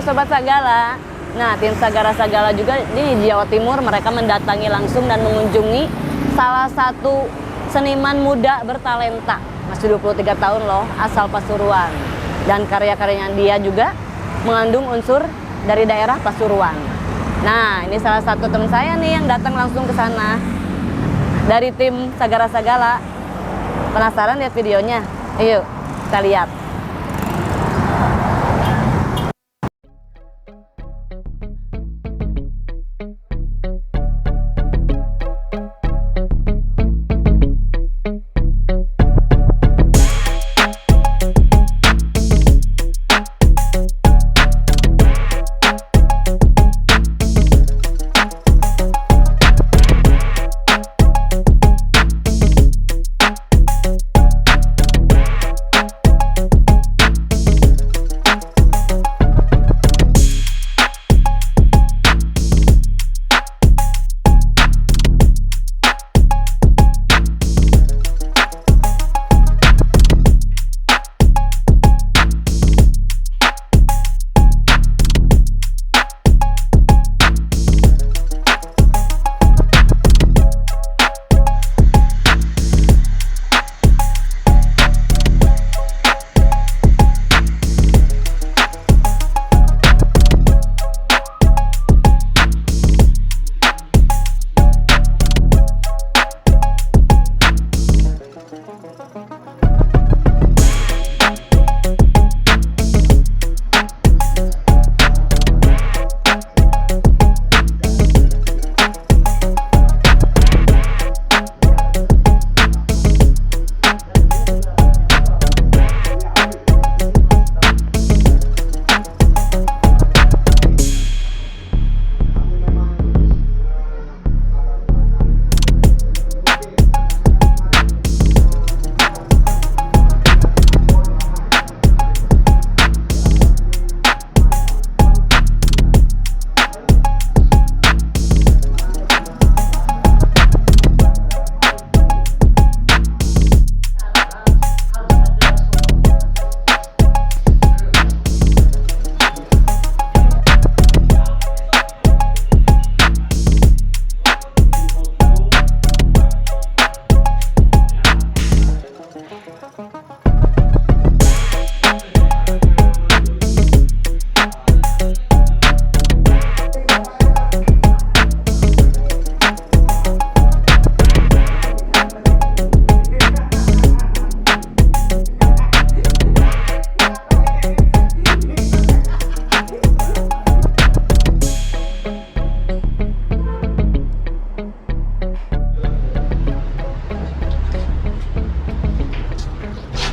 Sobat Sagala. Nah, tim Sagala juga di Jawa Timur mereka mendatangi langsung dan mengunjungi salah satu seniman muda bertalenta. Masih 23 tahun loh, asal Pasuruan. Dan karya-karyanya dia juga mengandung unsur dari daerah Pasuruan. Nah, ini salah satu teman saya nih yang datang langsung ke sana. Dari tim Sagala. Penasaran lihat videonya? Ayo, kita lihat.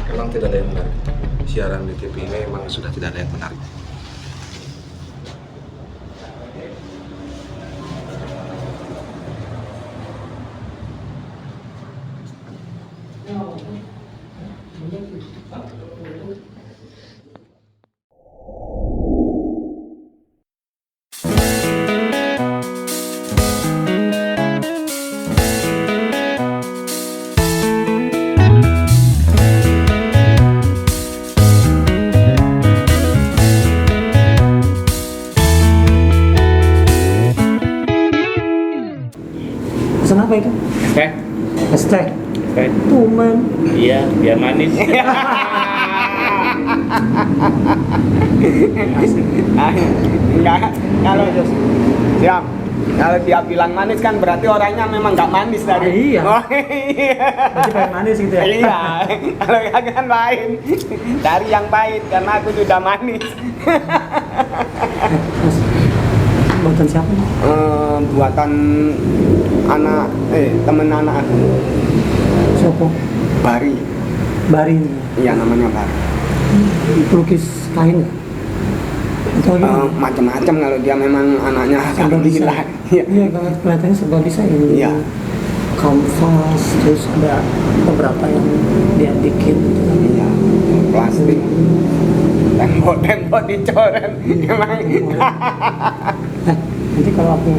Memang tidak ada yang menarik. Siaran di TV ini memang sudah tidak ada yang menarik. Pesan apa itu? Teh. Es teh. Teh. Tumen. Iya, biar manis. Enggak, kalau siap. Kalau dia bilang manis kan berarti orangnya memang nggak manis dari. Iya. Oh, iya. Berarti pengen manis gitu ya? Iya. Kalau kagak kan lain. Dari yang pahit karena aku sudah manis. Mas, buatan siapa nih? Buatan temen anak aku. Sopo? Bari. Bari. Iya namanya Bari. Pelukis kain ya? Atau gimana? Macam-macam kalau dia memang anaknya Serba agak bisa. gila. Iya. Iya, kelihatannya serba bisa ini. Iya. Kanvas, terus ada beberapa yang dia bikin gitu kan. Iya. Plastik. Tembok-tembok dicoret. Emang. Nanti kalau aku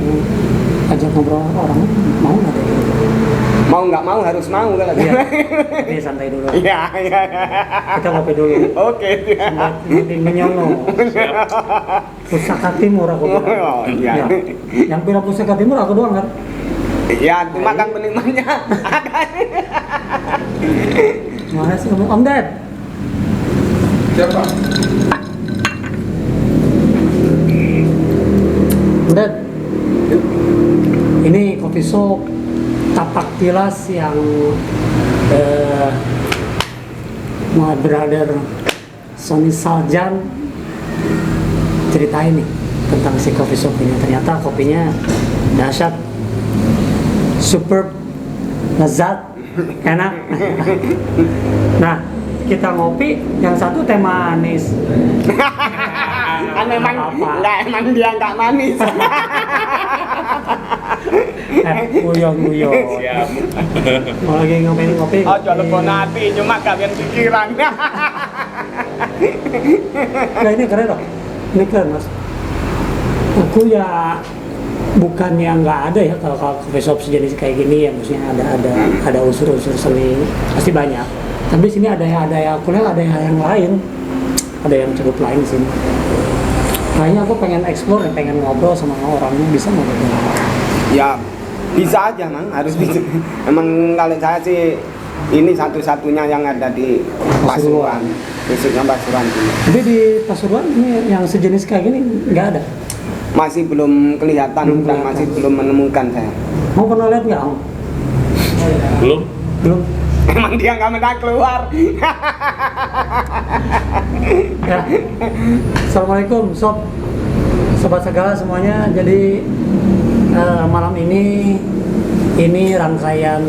ajak ngobrol orang mau nggak deh? Mau nggak mau harus mau kan? Iya. Ini santai dulu. Iya, iya. Kita ngopi dulu. Oke. Sambil menyono. Pusaka Timur aku bilang. Oh, iya. Ya. Yang bilang Pusaka Timur aku doang kan? Ya, cuma kan penikmatnya ada. Mana sih kamu? Om Ded? Siapa? Om Ded? Ini coffee shop Tapak Tilas yang my brother Sony Saljan ceritain nih tentang si coffee shop ini. Ternyata kopinya dahsyat, superb, lezat, enak. Nah, kita ngopi, yang satu teh manis. Kan memang nggak, emang dia nggak manis. Guyon. Siap. Mau lagi ngopi. Oh, telepon hati cuma kalian pikiran. Nah, ini keren loh. Ini keren, Mas. Aku ya bukan yang nggak ada ya kalau coffee shop sejenis kayak gini ya, maksudnya ada unsur-unsur seni pasti banyak. Tapi sini ada yang aku lihat ada yang lain, ada yang cukup lain sini. Kayaknya aku pengen explore, pengen ngobrol sama orangnya, bisa ngobrol. Ya, bisa aja, Mang. Harus bisa. Emang kalau saya sih ini satu-satunya yang ada di Pasuruan. Khususnya Pasuruan ini. Jadi di Pasuruan ini yang sejenis kayak gini nggak ada. Masih belum kelihatan dan masih belum menemukan saya. Mau pernah lihat nggak? Om? Belum. Emang dia nggak pernah keluar. Ya. Assalamualaikum sobat segala semuanya. Jadi malam ini rangkaian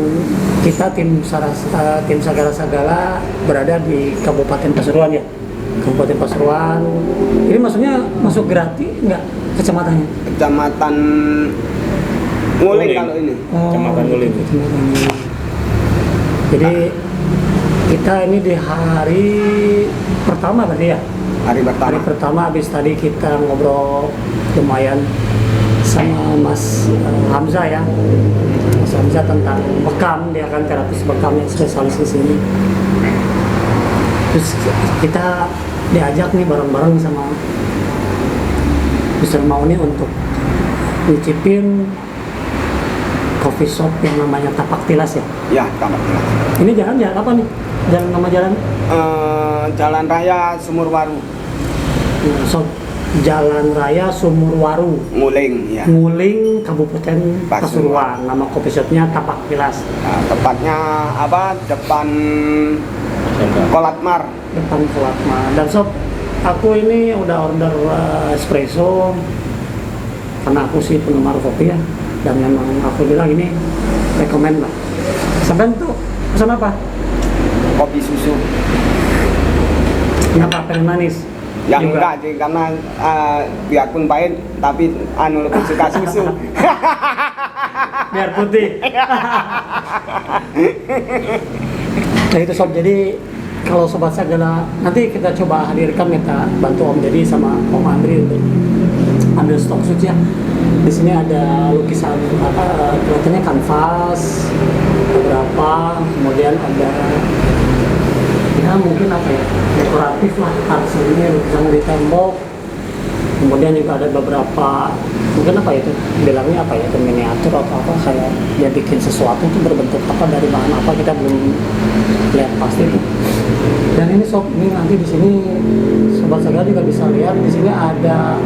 kita tim Sagala Sagala berada di Kabupaten Pasuruan ya. Kabupaten Pasuruan. Ini maksudnya masuk Grati enggak kecamatannya? Kecamatan Nguling kalau ini. Kecamatan Nguling. Jadi kita ini di hari pertama berarti ya? Hari Hari pertama. pertama habis tadi kita ngobrol lumayan sama Mas Hamzah ya. Mas Hamzah tentang bekam, dia kan terapis bekam yang spesialis di sini. Terus kita diajak nih bareng-bareng sama Mr. Mauni untuk nyicipin coffee shop yang namanya Tapak Tilas ya. Ya, Tapak Tilas. Ini jalan apa nih? Nama jalan? Jalan Raya Sumurwaru. Shop Jalan Raya Sumurwaru, Nguling, ya. Nguling, Kabupaten Pasuruan. Pasuruan. Nama coffee shopnya Tapak Tilas. Nah, tepatnya apa? Depan Kolatmar. Depan Kolatma. Dan sob, aku ini udah order espresso karena aku sih penggemar kopi ya. Dan memang aku bilang ini rekomend lah. Sampai tuh pesan apa? Kopi susu. Kenapa pengen manis? Yang Juga. enggak sih, karena biarpun pahit tapi lebih suka susu. Biar putih. Nah itu sob, jadi kalau sobat Sagala nanti kita coba hadirkan, kita bantu Om Deddy sama Om Andri untuk ambil stok suci ya. Di sini ada lukisan kelihatannya kanvas beberapa, kemudian ada ya mungkin apa ya dekoratif lah, arts ini lukisan di tembok, kemudian juga ada beberapa mungkin apa itu bilangnya apa ya, itu miniatur atau apa, kayak dia bikin sesuatu itu berbentuk apa, dari bahan apa, kita belum lihat pasti. Dan ini sob, ini nanti di sini sobat Sagala juga bisa lihat di sini ada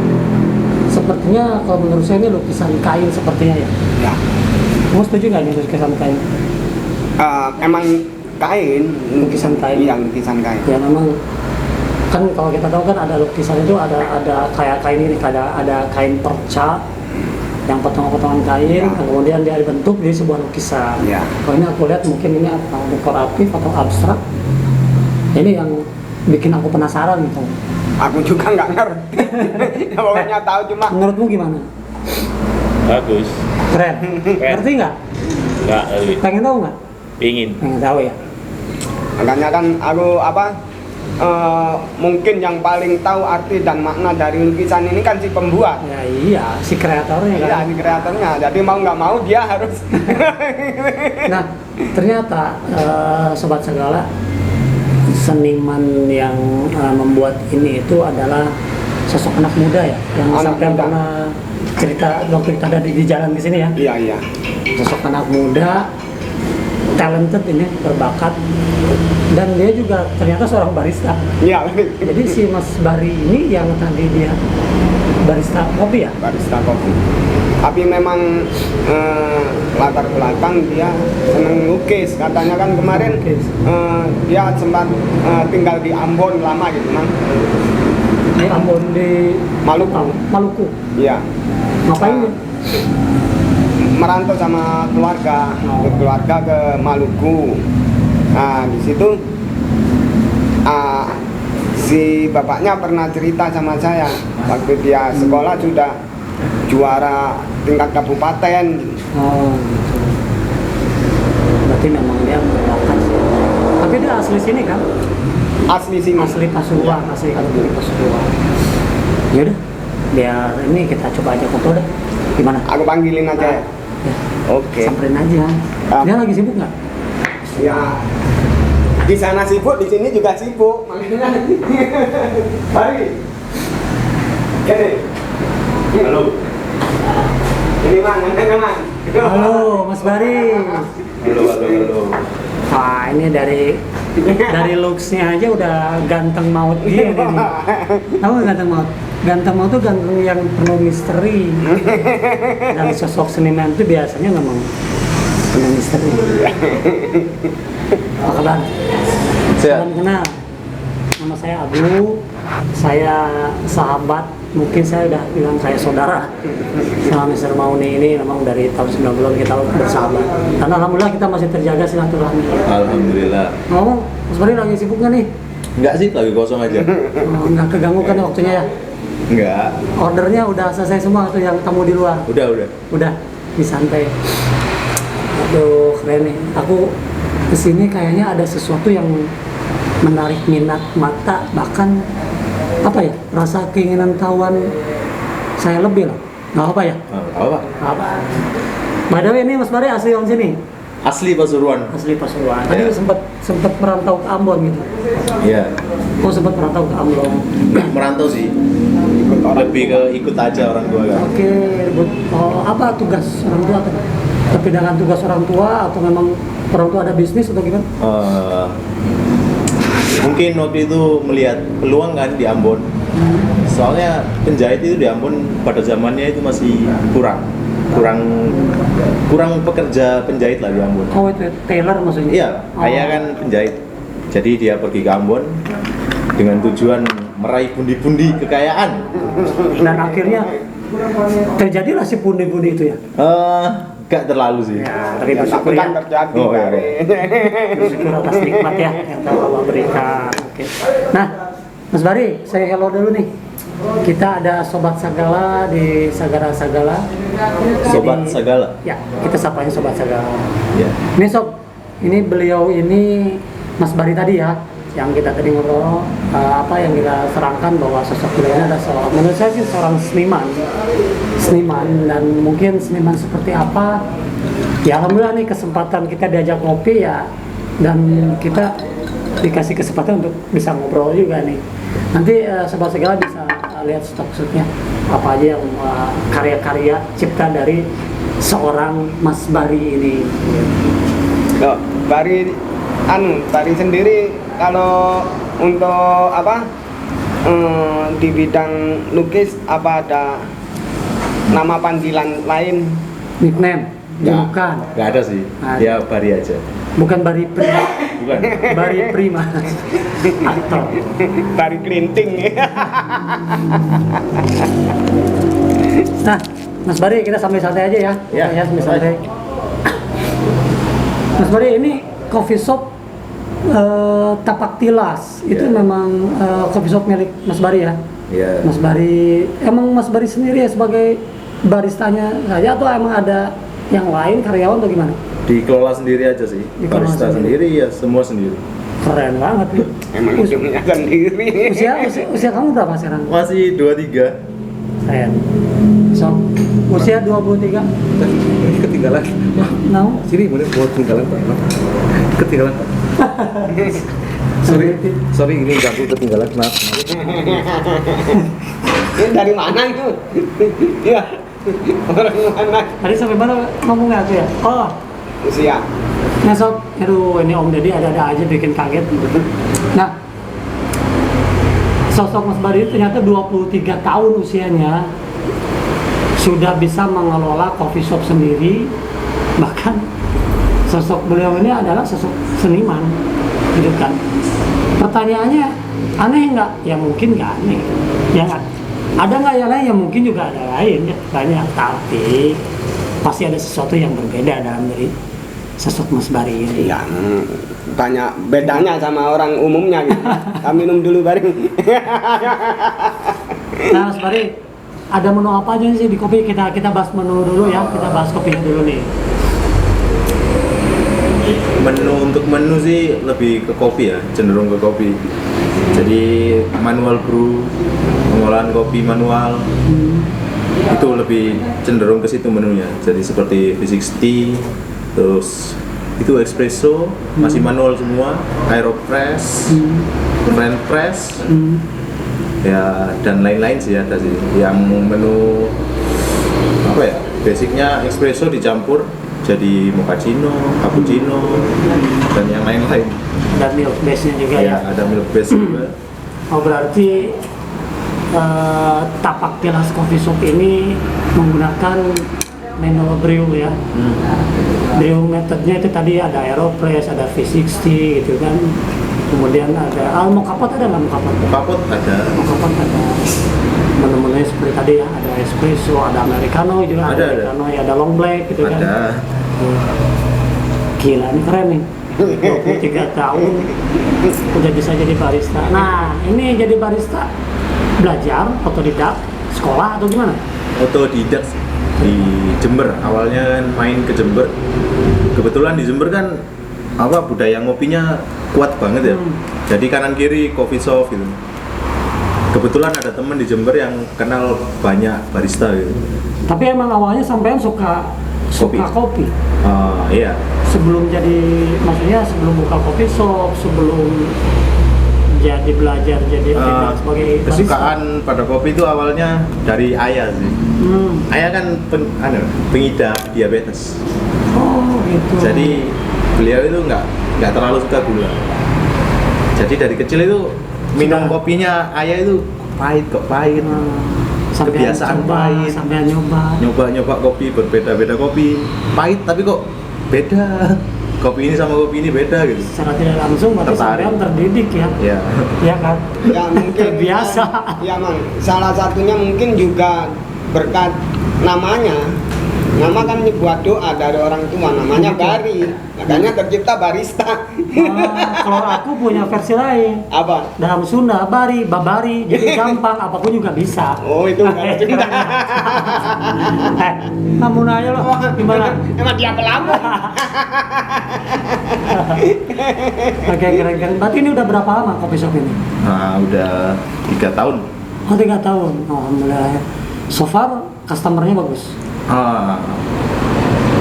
sepertinya, kalau menurut saya ini lukisan kain sepertinya ya. Ya. Kamu setuju nggak ini lukisan kain? Emang kain, Lukisan kain. Iya, lukisan kain. Ya memang kan kalau kita tahu kan ada lukisan itu ada kayak kain ini, ada kain perca yang potongan-potongan kain, Ya. kemudian dia dibentuk jadi sebuah lukisan. Ya. Kalau ini aku lihat mungkin ini apa dekoratif atau abstrak. Ini yang bikin aku penasaran gitu. Aku juga nggak ngerti. Pokoknya tahu cuma Menurutmu gimana? Bagus. Keren. Ngerti nggak? Enggak, Pengen tahu nggak? pingin. Pengen tahu ya. makanya kan aku mungkin yang paling tahu arti dan makna dari lukisan ini kan si pembuat. Ya iya, si kreatornya Iya, kan. si kreatornya. Jadi mau nggak mau dia harus. Nah, ternyata Sobat Sagala, seniman yang membuat ini itu adalah sosok anak muda ya, yang Anak sampai muda. pernah cerita waktu kita ada di jalan di sini ya. Iya, iya. Sosok anak muda, talented ini, berbakat, dan dia juga ternyata seorang barista. Iya. Jadi si Mas Bari ini yang tadi dia barista kopi ya. Barista kopi. Tapi memang latar belakang dia seneng lukis. Katanya kan kemarin Lukis. dia sempat tinggal di Ambon lama gitu, Mang. Di Ambon di Maluku. Maluku. Iya. Ngapain dia? Merantau sama keluarga, keluarga ke Maluku. Nah, di situ si bapaknya pernah cerita sama saya waktu dia sekolah sudah juara tingkat kabupaten. Oh, gitu. Berarti memang dia berbakat sih. Tapi dia asli sini kan? Asli sini. Asli Pasuruan, asli kategori Pasuruan. Yaudah, biar ini kita coba aja ngobrol deh. Gimana? Aku panggilin aja. Ya, Oke. samperin aja. Dia lagi sibuk nggak? Ya. Di sana sibuk, di sini juga sibuk. Makanya. Mari. Oke. Halo. Ini Mang, Man. Halo, Mas Bari. Halo. Wah, ini dari looks-nya aja udah ganteng maut gini nih. Tahu nggak ganteng maut? Ganteng maut tuh ganteng yang penuh misteri. Dan sosok seniman itu biasanya memang penuh misteri. Apa kabar? Salam kenal. Nama saya Abu. Saya sahabat. Mungkin saya udah bilang saya saudara sama Mr. Mauni ini memang dari tahun 90 kita bersahabat. Dan alhamdulillah kita masih terjaga silaturahmi. Alhamdulillah. Ngomong, Mas Bari lagi sibuk nggak nih? Enggak sih, lagi kosong aja. Nggak keganggu kan waktunya ya? Enggak. Ordernya udah selesai semua tuh yang tamu di luar? Udah. Udah, disantai. Aduh, keren nih. Aku kesini kayaknya ada sesuatu yang menarik minat mata, bahkan apa ya, rasa keinginan tahuan saya lebih lah. Nggak apa ya? Apa? Apa? By the way, ini Mas Bari asli orang sini? Asli Pasuruan. Asli Pasuruan. Tadi Ya. sempat merantau ke Ambon gitu. Iya. Oh, sempat merantau ke Ambon. Merantau sih. Lebih ke ikut aja orang tua kan. Oke, apa tugas orang tua tuh? Kepindahan tugas orang tua atau memang orang tua ada bisnis atau gimana? Mungkin waktu itu melihat peluang kan di Ambon. Soalnya penjahit itu di Ambon pada zamannya itu masih kurang pekerja penjahit lah di Ambon. Oh, itu tailor maksudnya? Iya, Oh. ayah kan penjahit. Jadi dia pergi ke Ambon dengan tujuan meraih pundi-pundi kekayaan. Dan akhirnya terjadilah si pundi-pundi itu ya? Gak terlalu sih. Ya, tapi Ya, bersyukur tapi ya. kan terjadi. Oh, iya. Bersyukur atas nikmat ya yang telah Allah berikan. Oke. Nah, Mas Bari, saya hello dulu nih. Kita ada Sobat Sagala di Sagara Sagala. Sobat Jadi, Sagala. Ya, kita sapanya Sobat Sagala. Ya. Ini Sob, ini beliau ini Mas Bari tadi ya, yang kita tadi ngobrol, apa yang kita terangkan bahwa sosok beliau ini adalah seorang, menurut saya sih seorang seniman dan mungkin seniman seperti apa. Ya alhamdulillah nih kesempatan kita diajak ngopi ya, dan kita dikasih kesempatan untuk bisa ngobrol juga nih. Nanti Sobat Segala bisa lihat stok-stoknya apa aja yang karya-karya cipta dari seorang Mas Bari ini. Loh, Bari sendiri kalau untuk apa di bidang lukis apa ada nama panggilan lain? Nickname? Bukan. Gak ada sih. Ada. Ya Bari aja. Bukan Bari Prima. Bukan. Bari Prima. Aktor. Bari Klinting. Nah, Mas Bari kita sambil santai aja ya. Ya, sambil santai. Mas Bari ini coffee shop Tapak Tilas. Itu Ya. memang coffee shop milik Mas Bari ya. Ya. Mas Bari, emang Mas Bari sendiri ya sebagai baristanya saja atau emang ada yang lain karyawan atau gimana? Dikelola sendiri aja sih. Dikelola Barista sendiri. sendiri ya, semua sendiri. Keren banget nih. Emang hidupnya sendiri. Usia kamu berapa sekarang? Masih 23. Keren. So, usia 23. Ini ketinggalan. Now, Sini boleh buat ketinggalan Pak. Ketinggalan Pak. Sorry ini ganggu ketinggalan maaf. Ini dari mana itu? Iya. Orang mana? tadi sampai mana ngomongnya aku ya? Oh, Usia. nah sob, aduh ini Om Deddy ada-ada aja bikin kaget. Nah, sosok Mas Bari ternyata 23 tahun usianya sudah bisa mengelola coffee shop sendiri. Bahkan sosok beliau ini adalah sosok seniman, gitu kan. Pertanyaannya, aneh nggak? Ya mungkin nggak aneh, ya nggak? Ada nggak yang lain? Ya mungkin juga ada lain, ya banyak. Tapi pasti ada sesuatu yang berbeda dalam diri sosok Mas Bari ini. Iya, banyak bedanya sama orang umumnya gitu. Kita minum dulu bareng. Nah Mas Bari, ada menu apa aja sih di kopi? Kita bahas menu dulu ya, kita bahas kopinya dulu nih. Untuk menu sih lebih ke kopi ya, cenderung ke kopi. Jadi manual brew, pengolahan kopi manual. Itu lebih cenderung ke situ menunya. Jadi seperti V60, terus itu espresso, masih manual semua, aeropress, French press, ya dan lain-lain sih ada sih. Yang menu apa ya? Basicnya espresso dicampur jadi mochaccino, cappuccino, dan yang lain-lain. Ada milk base-nya juga ya. Ya, ada milk base juga. Oh berarti Tapak Tilas Coffee Shop ini menggunakan manual brew ya. Brew metodenya itu tadi ada aeropress, ada V60 gitu kan. Kemudian ada mokapot, ada nggak mokapot? Mokapot ada. Mokapot ada. Menu-menunya seperti tadi ya, ada espresso, ada americano juga, Ada. americano ya, ada long black gitu kan. Ada. Gila, ini keren nih. 23 tahun udah bisa jadi barista. Nah, ini jadi barista belajar otodidak, sekolah atau gimana? Otodidak sih. Di Jember, awalnya main ke Jember. Kebetulan di Jember kan budaya ngopinya kuat banget ya. Jadi kanan kiri coffee shop gitu. Kebetulan ada temen di Jember yang kenal banyak barista gitu. Tapi emang awalnya sampean suka kopi. Iya. Sebelum jadi, maksudnya sebelum buka coffee shop, sebelum jadi belajar jadi otodidak sebagai barista. Kesukaan pada kopi itu awalnya dari ayah sih. Ayah kan pengidap diabetes. Oh gitu. Jadi beliau itu nggak terlalu suka gula. Jadi dari kecil itu minum kopinya ayah itu pahit. Kebiasaan pahit. Sampai nyoba. Kopi berbeda-beda kopi pahit tapi kok beda. Kopi ini sama kopi ini beda gitu. Secara tidak langsung berarti sampean terdidik ya. Iya. Iya kan? Ya mungkin Terbiasa. Ya mang, salah satunya mungkin juga berkat namanya. Nama kan buat doa dari orang tua, namanya Bari, makanya tercipta barista. Kalau aku punya versi lain. Apa? Dalam Sunda, Bari, Babari, jadi gampang, apapun juga bisa. Oh itu kalau cinta. Kamu nanya loh, gimana? Emang dia pelabur. Oke, keren-keren. Berarti ini udah berapa lama kopi shop ini? Nah, udah 3 tahun. Oh, 3 tahun. Alhamdulillah. So far, customer-nya bagus.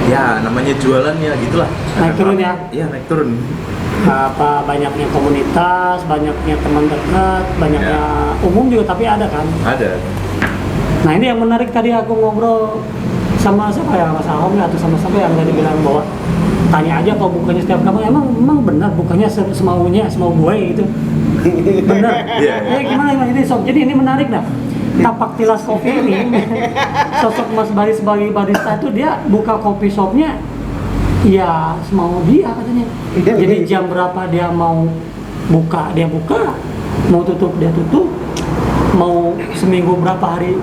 Ya namanya jualan ya gitulah. Naik turun ya? Iya naik turun. Apa banyaknya komunitas, banyaknya teman dekat, banyaknya umum juga tapi ada kan? Ada. Nah ini yang menarik tadi aku ngobrol sama siapa ya, Mas Ahom ya, atau sama siapa yang tadi bilang bahwa tanya aja kalau bukanya setiap kamu, emang benar bukanya semau gue gitu. Benar. Iya. Ya gimana ini sob? Jadi ini menarik dah. Tapak Tilas Kopi ini sosok Mas Bari sebagai barista itu dia buka kopi shopnya ya semau dia katanya. Jadi jam berapa dia mau buka dia buka, mau tutup dia tutup, mau seminggu berapa hari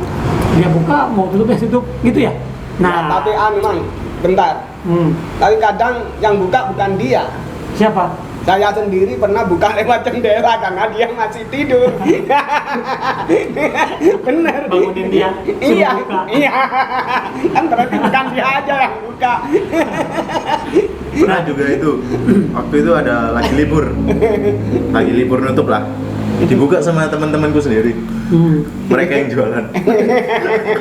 dia buka, mau tutup dia tutup gitu ya. Nah, Tapi memang bentar. Tapi kadang yang buka bukan dia. siapa? Saya sendiri pernah buka lewat jendela karena dia masih tidur. Bener. Bangunin dia, suruh Iya, buka. iya. Kan berarti bukan dia aja yang buka. Pernah juga itu. Waktu itu ada lagi libur nutup lah. Dibuka sama teman-temanku sendiri. Mereka yang jualan.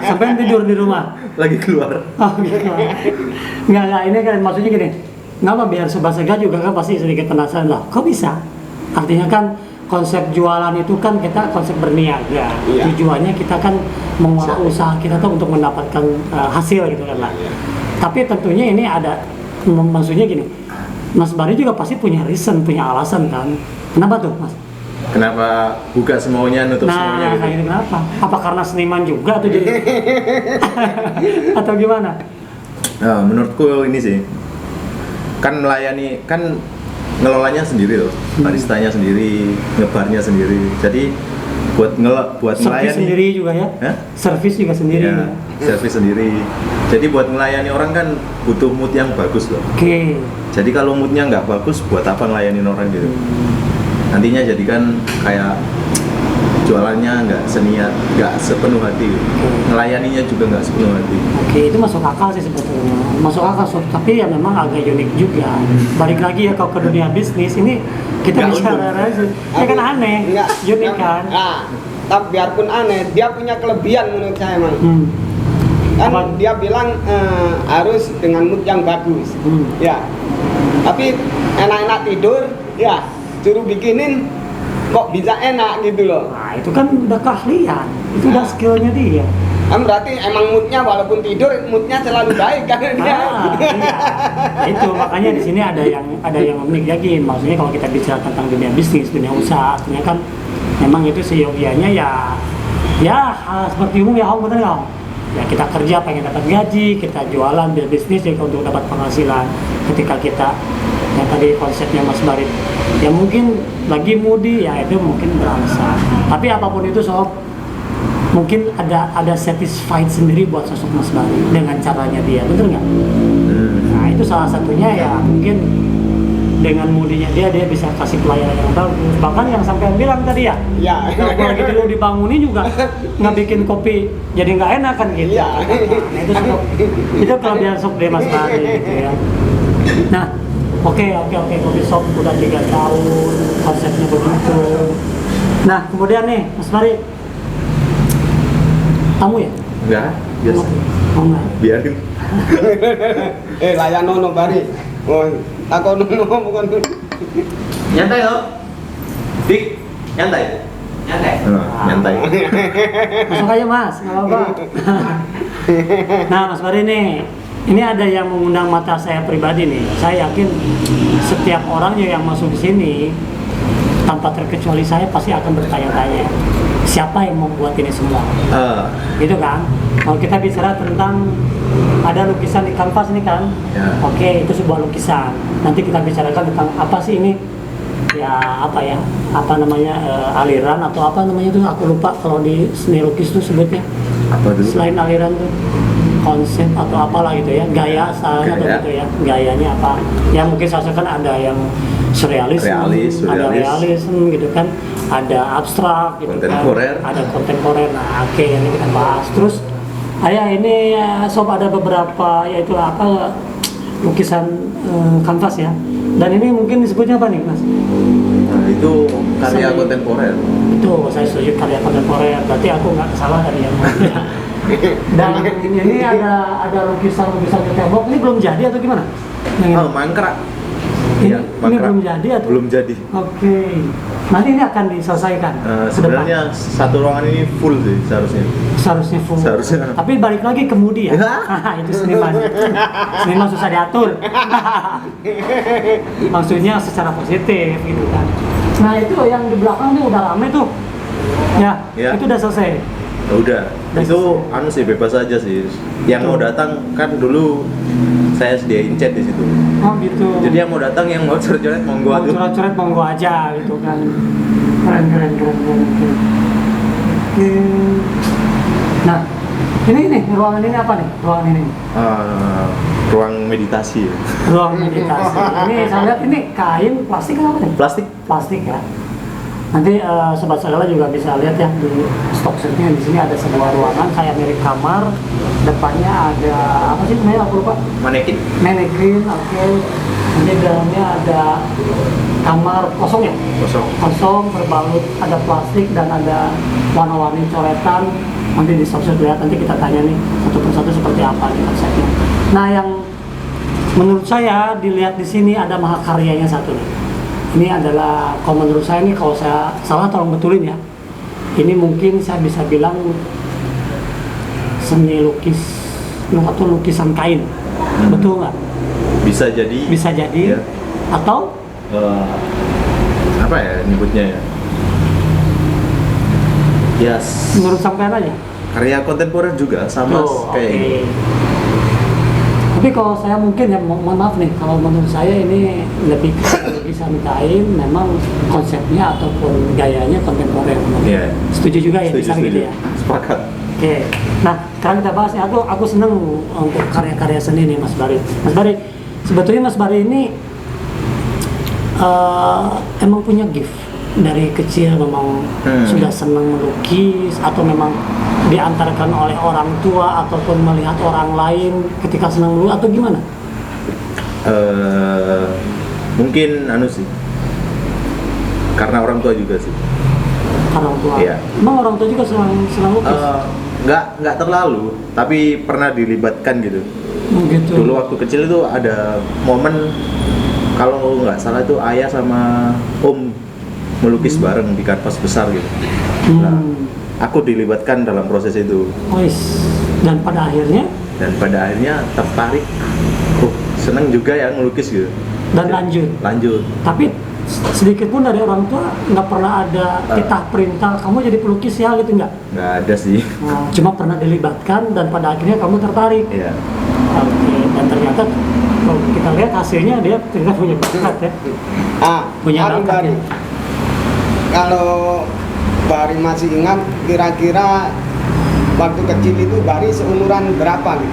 Sampai tidur di rumah. Lagi keluar. Oh gitu. Nggak, ini kan maksudnya gini. Ngapa biar Sobat Segar juga kan pasti sedikit penasaran lah. Kok bisa? Artinya kan konsep jualan itu kan kita konsep berniaga. Iya. Tujuannya kita kan mengolah usaha kita tuh untuk mendapatkan hasil gitu kan lah. Tapi tentunya ini ada maksudnya gini. Mas Bari juga pasti punya reason, punya alasan kan. Kenapa tuh, Mas? Kenapa buka semaunya, nutup Nah, semaunya gitu? kayak gitu kenapa? Apa karena seniman juga tuh jadi? Atau gimana? Nah, menurutku ini sih, kan melayani, kan ngelolanya sendiri loh, baristanya sendiri, ngebarnya sendiri. Jadi buat Servis melayani sendiri juga ya? Hah? Servis juga sendiri ya, ya? servis sendiri. Jadi buat melayani orang kan butuh mood yang bagus loh. Oke. Jadi kalau moodnya nggak bagus, buat apa ngelayanin orang gitu? Nantinya jadikan kayak jualannya nggak seniat, nggak sepenuh hati, ngelayaninya juga nggak sepenuh hati. Oke, itu masuk akal sih sebetulnya. Masuk akal, Sob. Tapi ya memang agak unik juga. Balik lagi ya kalau ke dunia bisnis, ini kita Nggak bicara aja. Ya kan aneh, Enggak. unik kan? Nah, tapi biarpun aneh, dia punya kelebihan menurut saya, Mang. Kan Apa? dia bilang harus dengan mood yang bagus. Ya. Tapi enak-enak tidur, ya suruh bikinin kok bisa enak gitu loh. Nah, itu kan udah keahlian. Itu udah skillnya dia. Kan berarti emang moodnya walaupun tidur moodnya selalu baik kan dia. Iya. Itu makanya di sini ada yang unik lagi. Maksudnya kalau kita bicara tentang dunia bisnis, dunia usaha, artinya kan memang itu seyogianya ya hal seperti umum ya, Om, bener nggak, Om? Ya kita kerja pengen dapat gaji, kita jualan bisnis juga untuk dapat penghasilan. Ketika kita yang tadi konsepnya Mas Barit, ya mungkin lagi mudi ya itu mungkin beralasan. Tapi apapun itu Sob, mungkin ada satisfied sendiri buat sosok Mas Barit dengan caranya dia, bener nggak? Nah itu salah satunya ya mungkin dengan mudinya dia bisa kasih pelayanan yang bagus. Bahkan yang sampai bilang tadi ya, Ya. kalau lagi dulu dibangunin juga nggak bikin kopi jadi nggak enak kan gitu. Iya. Nah, itu kelebihan Sob deh Mas Bari gitu ya. Nah, oke kopi shop udah 3 tahun konsepnya begitu. Nah kemudian nih Mas Bari, tamu ya? Enggak, biasa. Oh, enggak. Biarin. Layan nono Bari. Oh, takon nono bukan. Nyantai loh. Dik, nyantai. Nyantai. Masuk aja Mas, nggak apa-apa. Nah Mas Bari nih, ini ada yang mengundang mata saya pribadi nih. Saya yakin setiap orangnya yang masuk di sini tanpa terkecuali saya pasti akan bertanya-tanya siapa yang membuat ini semua, gitu kan? Kalau kita bicara tentang ada lukisan di kanvas ini kan, Ya. Oke, itu sebuah lukisan. Nanti kita bicarakan tentang apa sih ini, apa namanya aliran atau apa namanya itu aku lupa kalau di seni lukis itu sebutnya. Apa dulu? Selain aliran tuh konsep atau apalah gitu ya, gaya stylenya atau Gaya. gitu ya, gayanya apa? Ya mungkin saya kan ada yang surrealisme, ada realisme gitu kan, ada abstrak gitu Kontemporer. kan, ada kontemporer. Nah, oke, ini kita bahas. Terus, ini Sob ada beberapa yaitu apa lukisan kanvas ya. Dan ini mungkin disebutnya apa nih, Mas? Nah, itu karya Saya- kontemporer. Itu saya setuju karya kontemporer. Berarti aku nggak salah dari yang dan ini ada lukisan di tembok. Ini belum jadi atau gimana? Yang ini? Oh, mangkrak. Ini, Iya, ini mangkrak. belum jadi atau? Belum jadi. Oke. Nanti ini akan diselesaikan. ke Sebenarnya satu ruangan ini full sih seharusnya. depan. Seharusnya full. Seharusnya. Tapi balik lagi ke Mudi ya. Itu seniman. Seniman susah diatur. Maksudnya secara positif gitu kan. Nah itu yang di belakang tuh udah rame tuh. Ya, Ya. itu udah selesai. Ya udah, itu anu sih bebas aja sih. Yang mau datang kan dulu saya sediain chat di situ. Oh gitu. Jadi yang mau datang, yang mau coret-coret monggo mau tuh. coret-coret monggo aja gitu kan. Keren. Oke. Nah, ini ruangan ini apa nih? Ruangan ini. Ruang meditasi ya. Ruang meditasi. Ini saya lihat ini kain plastik apa nih? Plastik. Plastik ya. Nanti sobat segala juga bisa lihat ya di stok setnya. Di sini ada sebuah ruangan kayak mirip kamar. Depannya ada apa sih namanya, aku lupa. Manekin. Manekin, oke. Nanti dalamnya ada kamar kosong ya? Kosong, berbalut, ada plastik dan ada warna-warni coretan. Nanti di stok set lihat, nanti kita tanya nih satu persatu seperti apa nih konsepnya. Nah, yang menurut saya dilihat di sini ada mahakaryanya satu nih. Ini adalah, kalau menurut saya nih, kalau saya salah tolong betulin ya. Ini mungkin saya bisa bilang seni lukis atau lukisan kain. Betul nggak? Bisa jadi. Bisa jadi. Ya. Atau apa ya nyebutnya ya? Yes. menurut sampean aja? Karya kontemporer juga sama kayak ini. Tapi kalau saya mungkin ya, mohon maaf nih, kalau menurut saya ini lebih ke lukisan kain, memang konsepnya ataupun gayanya kontemporer. Iya. Setuju juga ya, bisa gitu ya. Sepakat. Oke. Nah, sekarang kita bahas nih. Aku seneng untuk karya-karya seni nih, Mas Bari. Mas Bari, sebetulnya Mas Bari ini emang punya gift dari kecil, memang sudah senang melukis, atau memang diantarkan oleh orang tua ataupun melihat orang lain ketika senang melukis, atau gimana? Mungkin sih, karena orang tua juga sih. Orang tua. Iya. Emang orang tua juga senang lukis? Nggak terlalu, tapi pernah dilibatkan gitu. Gitu. Dulu waktu kecil itu ada momen, kalau nggak salah itu ayah sama om melukis bareng di kanvas besar gitu. Nah, aku dilibatkan dalam proses itu. Dan pada akhirnya tertarik. Seneng juga ya ngelukis gitu. Dan lanjut. Tapi sedikit pun dari orang tua nggak pernah ada titah perintah kamu jadi pelukis ya gitu, nggak ada sih. Cuma pernah dilibatkan dan pada akhirnya kamu tertarik. Iya. Oke. Dan ternyata kalau kita lihat hasilnya dia ternyata punya bakat ya. Punya bakat ya. Kalau Bari masih ingat, kira-kira waktu kecil itu Bari seumuran berapa nih?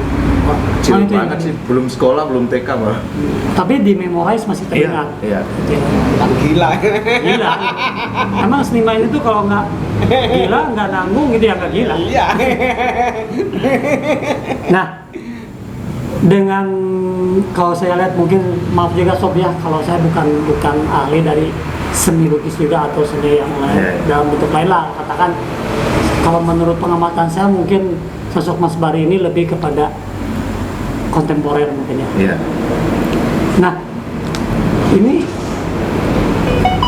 Kecil banget sih, belum sekolah, belum TK malah. Tapi di memorize masih teringat. Iya. Kan gila. Gila. Emang seniman itu kalau nggak gila, nggak nanggung gitu ya, nggak gila. Iya. Nah, dengan kalau saya lihat, mungkin maaf juga Sob ya, kalau saya bukan ahli dari seni lukis juga atau seni yang lain dalam bentuk lain lah, katakan kalau menurut pengamatan saya mungkin sosok Mas Bari ini lebih kepada kontemporer mungkin ya. Iya. Nah, ini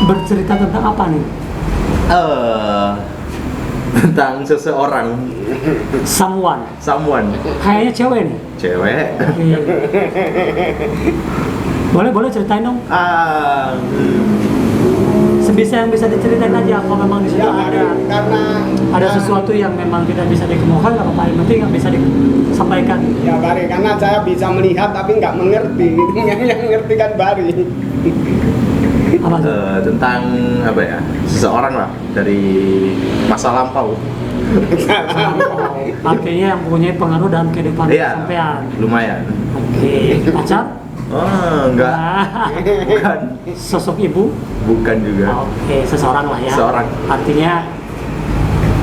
bercerita tentang apa nih? Tentang seseorang. Someone. Kayaknya cewek nih. Cewek. Boleh ceritain dong. Sebisa yang bisa diceritain aja, kalau memang di situ ada sesuatu yang memang tidak bisa dikemukakan, nggak apa-apa, yang penting nggak bisa disampaikan. Ya Bari, karena saya bisa melihat tapi nggak mengerti. Yang ngerti kan Bari. Apa tuh? Tentang apa ya? Seseorang lah dari masa lampau. Artinya yang punya pengaruh dalam kehidupan sampean. Lumayan. Oke. Pacar? Enggak. Bukan. Sosok ibu? Bukan juga. Oke, seseorang lah ya. Seorang. Artinya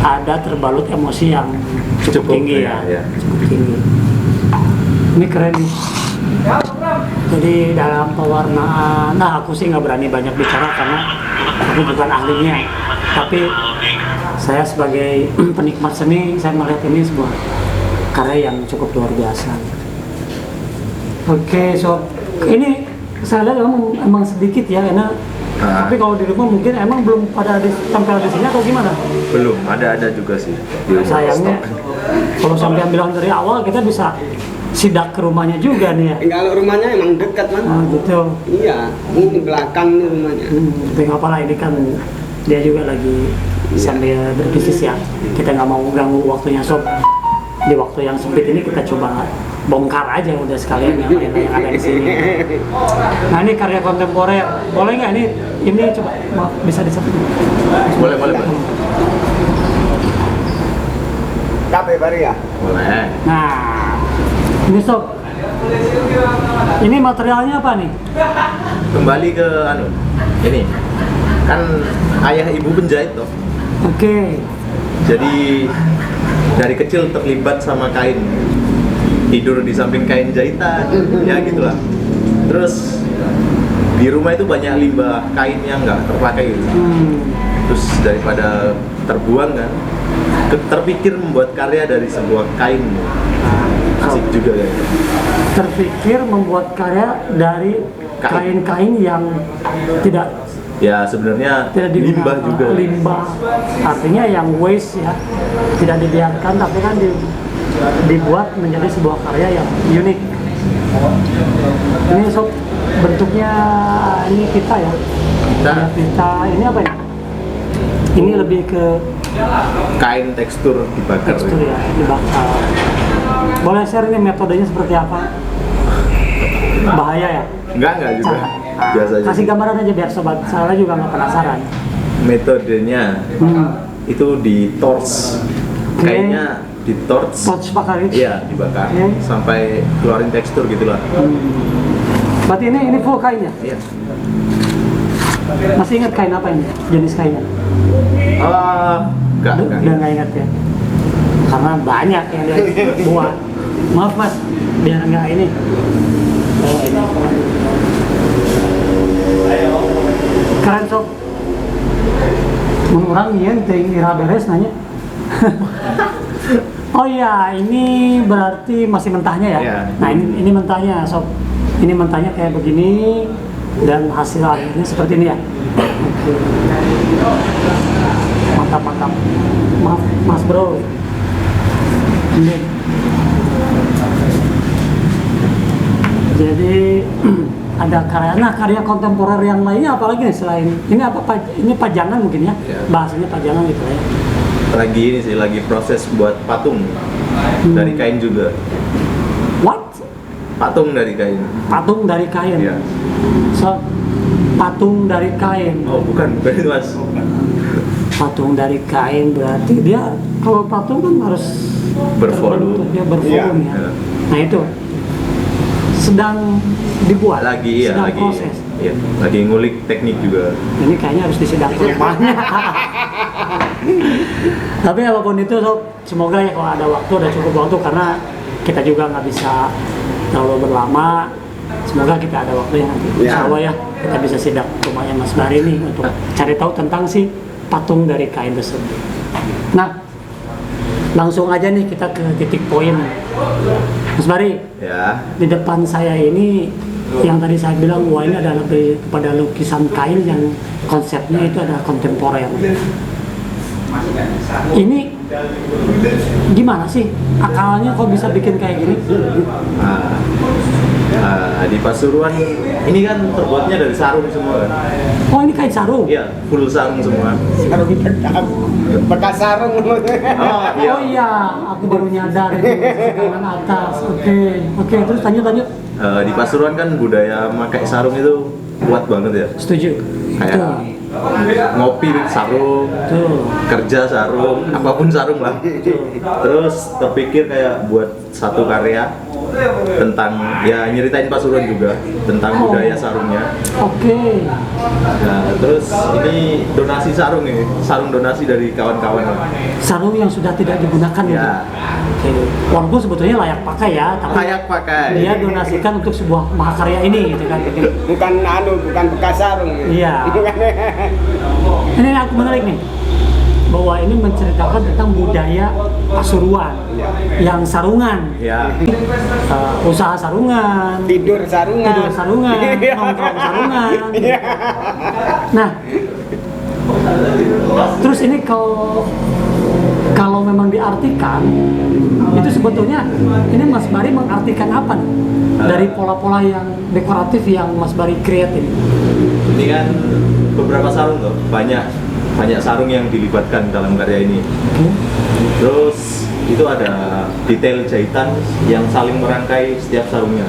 ada terbalut emosi yang cukup tinggi ya. Cukup tinggi. Ini keren nih. Jadi dalam pewarnaan, aku sih nggak berani banyak bicara karena aku bukan ahlinya. Tapi saya sebagai penikmat seni, saya melihat ini sebuah karya yang cukup luar biasa. Oke, so ini saya lihat emang sedikit ya, karena tapi kalau di rumah mungkin emang belum pada tempel di sini atau gimana? Belum, ada juga sih. Sayangnya, kalau sampai bilang dari awal kita bisa sidak ke rumahnya juga nih ya. Kalau rumahnya emang dekat lah. Gitu. Iya, ini belakang nih rumahnya. Tapi nggak apa-apa lah, ini kan dia juga lagi sambil berbisnis ya. Kita nggak mau ganggu waktunya Sob. Di waktu yang sempit ini kita coba bongkar aja udah sekalian yang ada di sini. Nah, ini karya kontemporer. Boleh nggak ini coba maaf, bisa disebut? Boleh. Kape Bari ya? Boleh. Nah, ini Sob. Ini materialnya apa nih? Kembali ke ini. kan ayah ibu penjahit toh. Oke. Jadi dari kecil terlibat sama kain, tidur di samping kain jahitan, ya gitulah. Terus di rumah itu banyak limbah kain yang nggak terpakai gitu. Terus daripada terbuang kan, terpikir membuat karya dari sebuah kain. Asik juga ya. Terpikir membuat karya dari kain-kain yang tidak Ya sebenarnya digunakan. limbah juga. Limbah artinya yang waste ya, tidak dibiarkan tapi kan dibuat menjadi sebuah karya yang unik. Ini sob bentuknya ini kita ya. Kita ini apa ya? Ini lebih ke Kain tekstur dibakar. tekstur ya, dibakar. Boleh share ini metodenya seperti apa? Bahaya ya? Enggak juga. Biasa aja. Kasih gambaran aja biar sobat salah juga nggak penasaran. Metodenya itu di torch. Kayaknya di torch. Torch bakar itu? Iya, dibakar Oke. sampai keluarin tekstur gitulah. Berarti ini full kainnya? Iya. Masih ingat kain apa ini? Jenis kainnya? Enggak. Udah nggak ingat ya? Karena banyak yang dia buat. Maaf mas, biar nggak ini. Oh, ini. Keren sob. Mun orang yen teuing ira beres nanya. Oh iya, ini berarti masih mentahnya ya? Iya. Nah ini mentahnya sob. Ini mentahnya kayak begini dan hasil akhirnya seperti ini ya. Oke. Mantap. Maaf mas bro. Ini. Jadi ada karya kontemporer yang lainnya apalagi nih selain ini apa ini pajangan mungkin ya? Ya. Bahasanya pajangan gitu ya. Lagi ini sih lagi proses buat patung dari kain juga. What? Patung dari kain. Patung dari kain. Iya. So, patung dari kain. Oh bukan itu mas. Patung dari kain berarti dia kalau patung kan harus Bervolume. terbentuk, dia bervolume ya. Iya. Nah itu sedang dibuat. Lagi sedang lagi. proses. Iya, lagi ngulik teknik juga. Ini kayaknya harus disidang ke rumahnya. Tapi apapun itu, Sob, semoga ya kalau ada waktu, ada cukup waktu karena kita juga nggak bisa terlalu berlama. Semoga kita ada waktu yang nanti. Insya Allah ya kita bisa sidak rumahnya Mas Bari nih untuk cari tahu tentang si patung dari kain tersebut. Nah, langsung aja nih kita ke titik poin. Mas Bari, Ya. di depan saya ini yang tadi saya bilang wah ini adalah lebih kepada lukisan kain yang konsepnya itu ada kontemporer. Ini gimana sih akalnya kok bisa bikin kayak gini? Di Pasuruan ini kan terbuatnya dari sarung semua kan? Oh ini kain sarung? Iya, full sarung semua. Sarung bekas sarung. Oh iya. Oh iya, aku baru nyadar itu kanan atas. Oke, terus lanjut. Di Pasuruan kan budaya pakai sarung itu kuat banget ya. Setuju. Kayak ngopi sarung, Betul. kerja sarung, apapun sarung lah. Terus terpikir kayak buat satu karya tentang ya nyeritain Pasuruan juga tentang budaya sarungnya. Oke. Nah, terus ini donasi sarung nih, sarung donasi dari kawan-kawan. Sarung yang sudah tidak digunakan Ya. gitu. Oke. Walaupun sebetulnya layak pakai ya, tapi Layak pakai. dia donasikan untuk sebuah mahakarya ini gitu kan. Bukan bekas sarung. Iya. Ini aku menarik nih bahwa ini menceritakan tentang budaya Pasuruan yang sarungan, Ya. usaha sarungan, Tidur sarungan. nongkrong sarungan. Nah, terus ini kalau memang diartikan itu sebetulnya ini Mas Bari mengartikan apa nih dari pola-pola yang dekoratif yang Mas Bari create ini? Ini kan beberapa sarung tuh, banyak sarung yang dilibatkan dalam karya ini. Terus itu ada detail jahitan yang saling merangkai setiap sarungnya.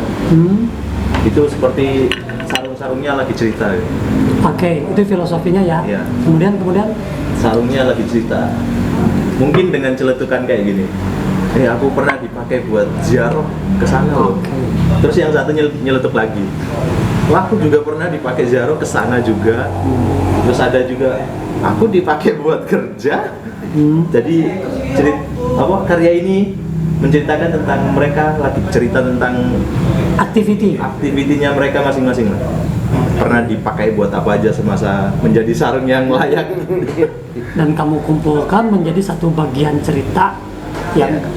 Itu seperti sarung-sarungnya lagi cerita. Oke, itu filosofinya ya. Iya. Kemudian Sarungnya lagi cerita. Mungkin dengan celetukan kayak gini. Ini aku pernah dipakai buat ziarah ke sana loh. Terus yang satu nyeletuk lagi. Wah, aku juga pernah dipakai ziarah ke sana juga. Terus ada juga aku dipakai buat kerja. Jadi karya ini menceritakan tentang mereka, lagi cerita tentang aktivitinya mereka masing-masing lah. Pernah dipakai buat apa aja semasa menjadi sarung yang layak. Dan kamu kumpulkan menjadi satu bagian cerita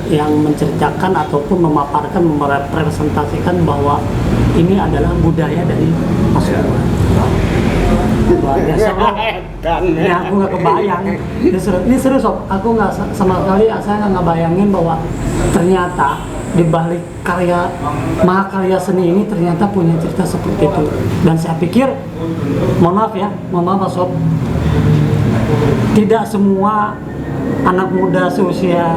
yang menceritakan ataupun memaparkan, merepresentasikan bahwa ini adalah budaya dari Pasuruan. Luar biasa loh. Ini aku nggak kebayang. Ini serius Sob. Aku nggak sama sekali, saya nggak ngebayangin bahwa ternyata di balik mahakarya seni ini ternyata punya cerita seperti itu. Dan saya pikir, mohon maaf Mas Sob, tidak semua anak muda seusia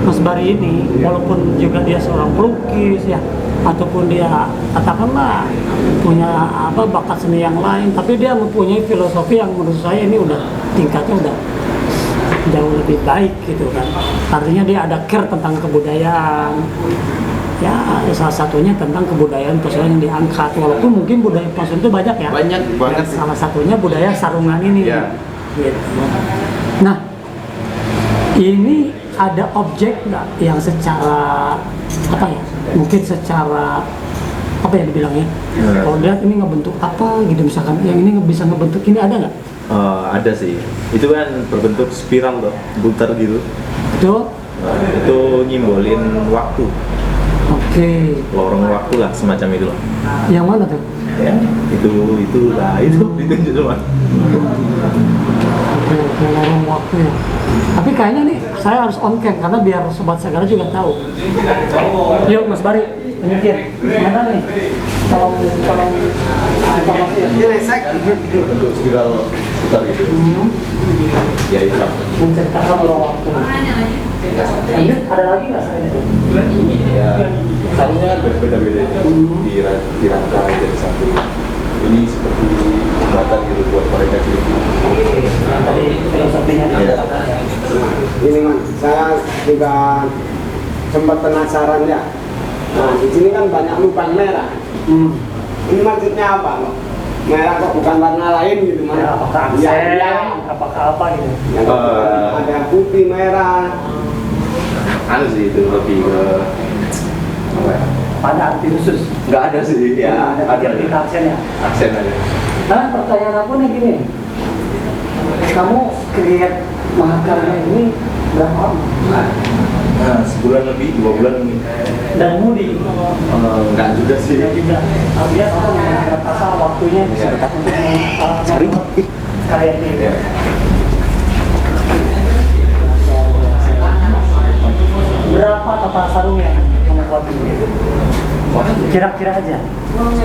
Mas Bari ini, walaupun juga dia seorang pelukis ya, ataupun dia katakanlah punya bakat seni yang lain, tapi dia mempunyai filosofi yang menurut saya ini udah tingkatnya udah jauh lebih baik gitu kan. Artinya dia ada care tentang kebudayaan. Ya, salah satunya tentang kebudayaan Pasuruan yang diangkat. Walaupun mungkin budaya Pasuruan itu banyak ya. Banyak banget. Salah satunya budaya sarungan ini. Ya. Gitu. Nah, ini ada objek nggak yang secara mungkin secara dibilangnya? Kalau lihat ini ngebentuk apa gitu, misalkan yang ini bisa ngebentuk ini, ada nggak? Ada sih. Itu kan berbentuk spiral loh, putar gitu. Betul? Itu nyimbolin waktu. Oke. Lorong waktu lah, semacam itu loh. Yang mana tuh? Ya, itu ditunjuk semua. Oke, lorong waktu ya. Tapi kayaknya nih saya harus on cam karena biar sobat segala juga tahu. Yuk Mas Bari, penelitian. Mana nih? Tolong informasi ya. Bentuk spiral putar gitu. Ya itu. Menceritakan lorong waktu. Lanjut, ada lagi nggak selain itu? Ya, sarungnya kan berbeda-beda di rangkai jadi satu. Ini seperti jembatan gitu buat mereka cerita. Tadi filosofinya. Ini Mas, saya juga sempat penasaran ya. Nah, di sini kan banyak lubang merah. Ini maksudnya apa loh? Merah kok bukan warna lain gitu Mas? Ya, apakah aksen, apakah apa gitu? Yang ada putih merah. Sih itu lebih ke apa ya? Ada arti khusus? Nggak ada sih, ya Ada aksen ya? aksen aja. Nah, pertanyaan aku nih gini, kamu create mahakarya ini berapa lama? Nah, sebulan lebih, 2 bulan mungkin. Dan mudi? Nggak juga sih. Ya juga. Artinya kamu merasa waktunya bisa Cari. karya ini. Ya. Berapa total sarung yang kamu buat ini? Kira-kira aja.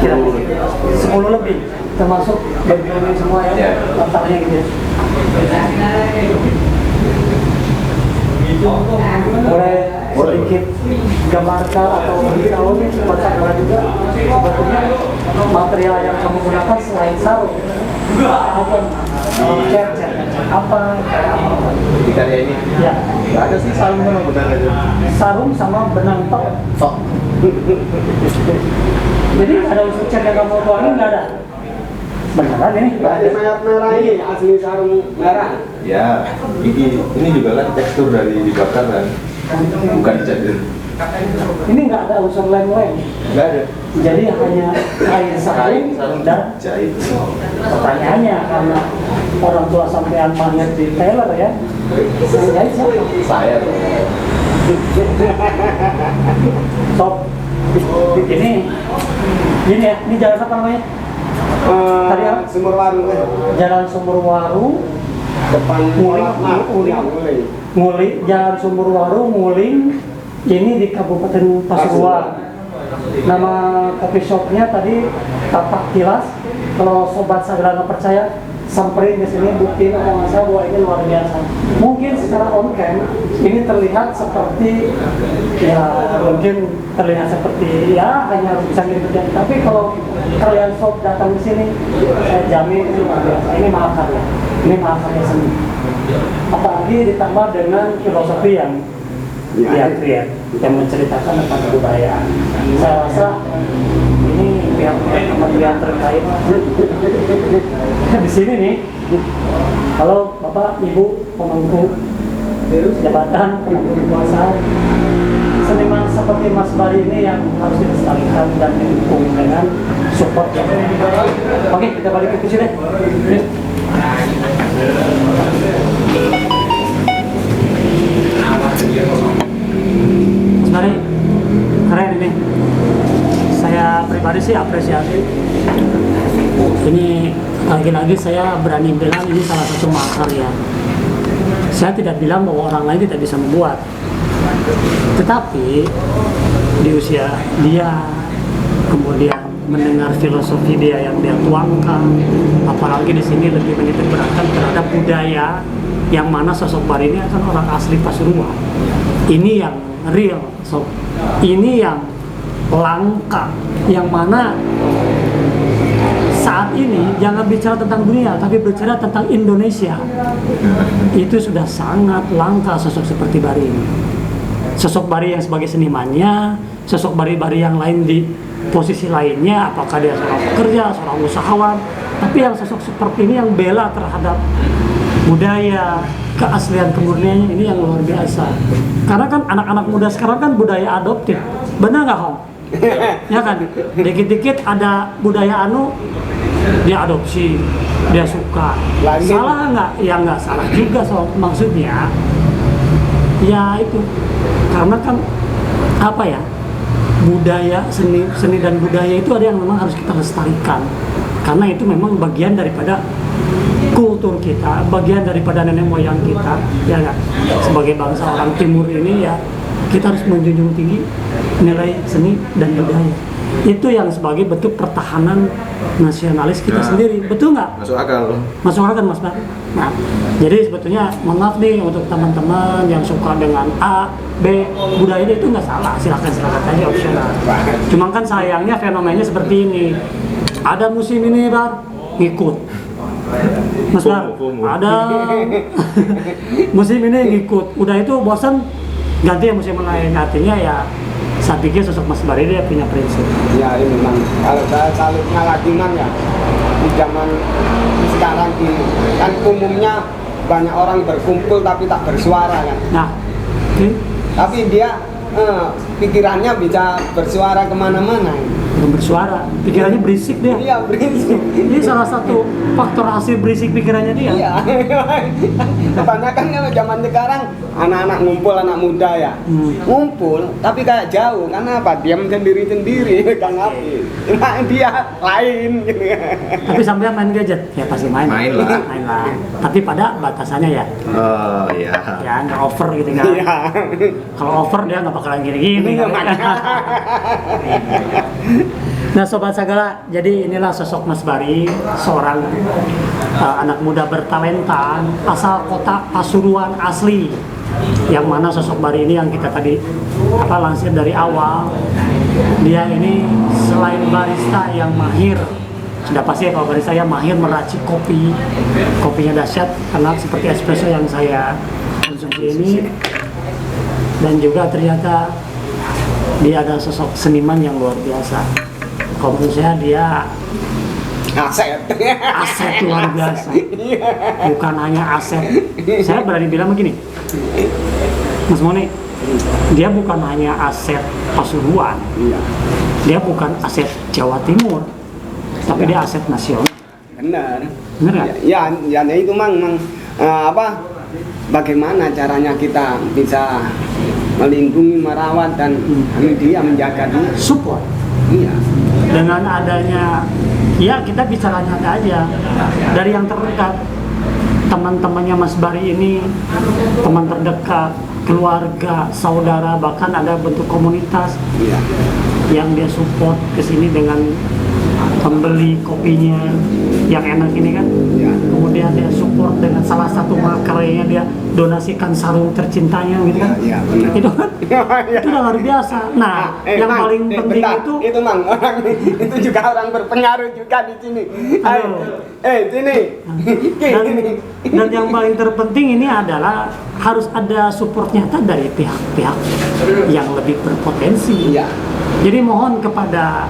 Kira-kira 10 lebih, termasuk background semua ya, Ya. totalnya gitu. Boleh sedikit gambarkan atau beritahu nih buat saudara juga sebetulnya material yang kamu gunakan selain sarung apa? Cat apa? Di karya ini Ya. nggak ada sih, sarung memang benar aja. Sarung sama benang tok. Jadi ada unsur cat yang kamu tuangin nggak ada? Beneran ini? Berarti merah ini asli sarung merah. Ya, ini juga kan tekstur dari dibakar kan, bukan dicat. Ini nggak ada unsur lem-lem. Nggak ada. Jadi hanya kain sarung dan jahit. pertanyaannya karena orang tua sampean mahir di tailor ya. Yang jahit siapa? Saya tuh. Sob, ini ya, ini jalan apa namanya? Tadi apa? Sumur Waru. Jalan Sumur Waru, Depan Nguling, Jalan Sumur Waru, Nguling, ini di Kabupaten Pasuruan. Nama coffee shopnya tadi Tapak Tilas. Kalau sobat Sagala nggak percaya, samperin ke sini, buktiin omongan saya bahwa ini luar biasa. Mungkin secara on cam ini terlihat seperti hanya bisa gitu. Tapi kalau kalian sob datang ke sini, saya jamin itu luar biasa. Ini mahakarya seni. Apalagi ditambah dengan filosofi yang pihak yang menceritakan tentang kebudayaan. Saya rasa ini pihak-pihak kementerian terkait di sini nih. Halo Bapak, Ibu, pemangku jabatan, pemangku kekuasaan, seniman seperti Mas Bari ini yang harus dilestarikan dan didukung dengan support yang oke, kita balik ke sini. Mas Bari, keren ini. Saya pribadi sih apresiasi. Ini lagi-lagi saya berani bilang ini salah satu makarya. Saya tidak bilang bahwa orang lain tidak bisa membuat, tetapi di usia dia, kemudian mendengar filosofi dia yang dia tuangkan, apalagi di sini lebih menitik beratkan terhadap budaya yang mana sosok Bari ini kan orang asli Pasuruan. Ini yang real, so ini yang langka, yang mana saat ini jangan bicara tentang dunia, tapi bicara tentang Indonesia. Itu sudah sangat langka sosok seperti Bari ini. Sosok Bari yang sebagai senimannya, sosok Bari-Bari yang lain di posisi lainnya, apakah dia seorang pekerja, seorang usahawan, tapi yang sosok seperti ini yang bela terhadap budaya, keaslian kemurniannya ini yang luar biasa. Karena kan anak-anak muda sekarang kan budaya adoptif, benar nggak Hong? Ya kan, dikit-dikit ada budaya anu, dia adopsi, dia suka. Salah nggak? Ya nggak salah juga, so maksudnya ya itu karena kan apa ya, budaya seni dan budaya itu ada yang memang harus kita lestarikan, karena itu memang bagian daripada kultur kita, bagian daripada nenek moyang kita, ya nggak? Sebagai bangsa orang timur ini ya kita harus menjunjung tinggi nilai seni dan budaya. Itu yang sebagai bentuk pertahanan nasionalis kita sendiri, betul nggak? Masuk akal. Masuk akal kan Mas Bar? Nah, jadi sebetulnya maaf nih untuk teman-teman yang suka dengan A, B, budaya itu nggak salah, silakan aja opsional. Cuma kan sayangnya fenomenanya seperti ini. Ada musim ini Bar, ngikut. Mas Bar, ada musim ini ngikut. Udah itu bosan, ganti yang musim lain. Artinya ya saya pikir sosok Mas Bari dia punya prinsip. Ya ini memang kalau saya salutnya lagi man ya di zaman sekarang ini kan umumnya banyak orang berkumpul tapi tak bersuara kan. Nah, Tapi dia pikirannya bisa bersuara kemana-mana. belum bersuara, pikirannya berisik dia. Iya berisik. Ini salah satu faktor hasil berisik pikirannya dia. Iya. Kebanyakan kalau zaman sekarang anak-anak ngumpul, anak muda ya ngumpul, tapi kayak jauh karena apa? Diam sendiri-sendiri, pegang HP. Cuma dia lain. Gitu. Tapi sampai main gadget, ya pasti main. Main lah. Main lah. Tapi pada batasannya ya. Oh iya. Ya nggak over gitu kan. Iya. Kalau over dia nggak bakalan gini-gini. Iya, kan? Nah Sobat Sagala, jadi inilah sosok Mas Bari, seorang anak muda bertalenta asal kota Pasuruan asli, yang mana sosok Bari ini yang kita tadi lansir dari awal, dia ini selain barista yang mahir, sudah pasti kalau barista yang mahir meracik kopi, kopinya dahsyat karena seperti espresso yang saya konsumsi ini, dan juga ternyata dia ada sosok seniman yang luar biasa. Kalau menurut saya dia aset luar biasa, bukan hanya aset. Saya berani bilang begini, Mas Moni, dia bukan hanya aset Pasuruan, dia bukan aset Jawa Timur, tapi dia aset nasional. Benar. Benar nggak? Ya itu mang bagaimana caranya kita bisa melindungi, merawat dan dia menjaga dia. Support. Iya. Dengan adanya, ya kita bicara nyata aja dari yang terdekat, teman-temannya Mas Bari ini, teman terdekat, keluarga, saudara, bahkan ada bentuk komunitas yang dia support ke sini dengan pembeli kopinya, yang enak ini kan. Ya. Kemudian dia support dengan salah satu karyanya, dia donasikan sarung tercintanya gitu kan. Iya, benar. Itu kan itu udah luar biasa. Nah, yang Mang, paling penting bentar. itu Mang, orang itu juga orang berpengaruh juga di sini. Aduh. Sini. dan yang paling terpenting ini adalah harus ada support nyata dari pihak-pihak yang lebih berpotensi. Iya. Jadi mohon kepada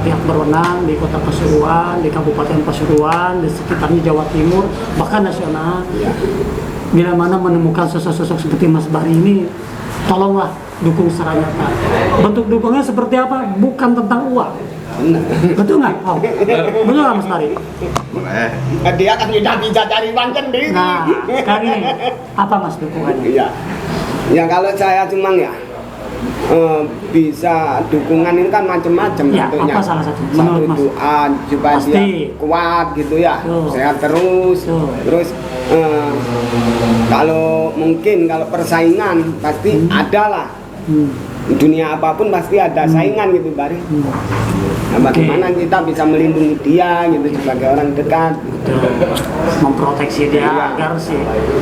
pihak berwenang di Kota Pasuruan, di Kabupaten Pasuruan, di sekitarnya Jawa Timur, bahkan nasional. Iya. Bila mana menemukan sosok-sosok seperti Mas Bari ini, tolonglah dukung secara nyata. Bentuk dukungnya seperti apa? Bukan tentang uang. Betul nggak? Oh, betul nggak Mas Bari? Boleh. Dia kan tidak bisa cari uang sendiri. Nah, sekarang ini apa Mas dukungannya? Iya. Ya kalau saya cuma ya bisa dukungan ini kan macam-macam Ya, bentuknya. apa salah satu? Satu Menurut Mas? doa supaya Pasti. dia kuat gitu ya, Tuh. sehat terus. Tuh. Terus kalau mungkin kalau persaingan pasti ada lah. Dunia apapun pasti ada saingan gitu Bari. Nah, bagaimana kita bisa melindungi dia gitu sebagai orang dekat. Memproteksi dia Iya. agar si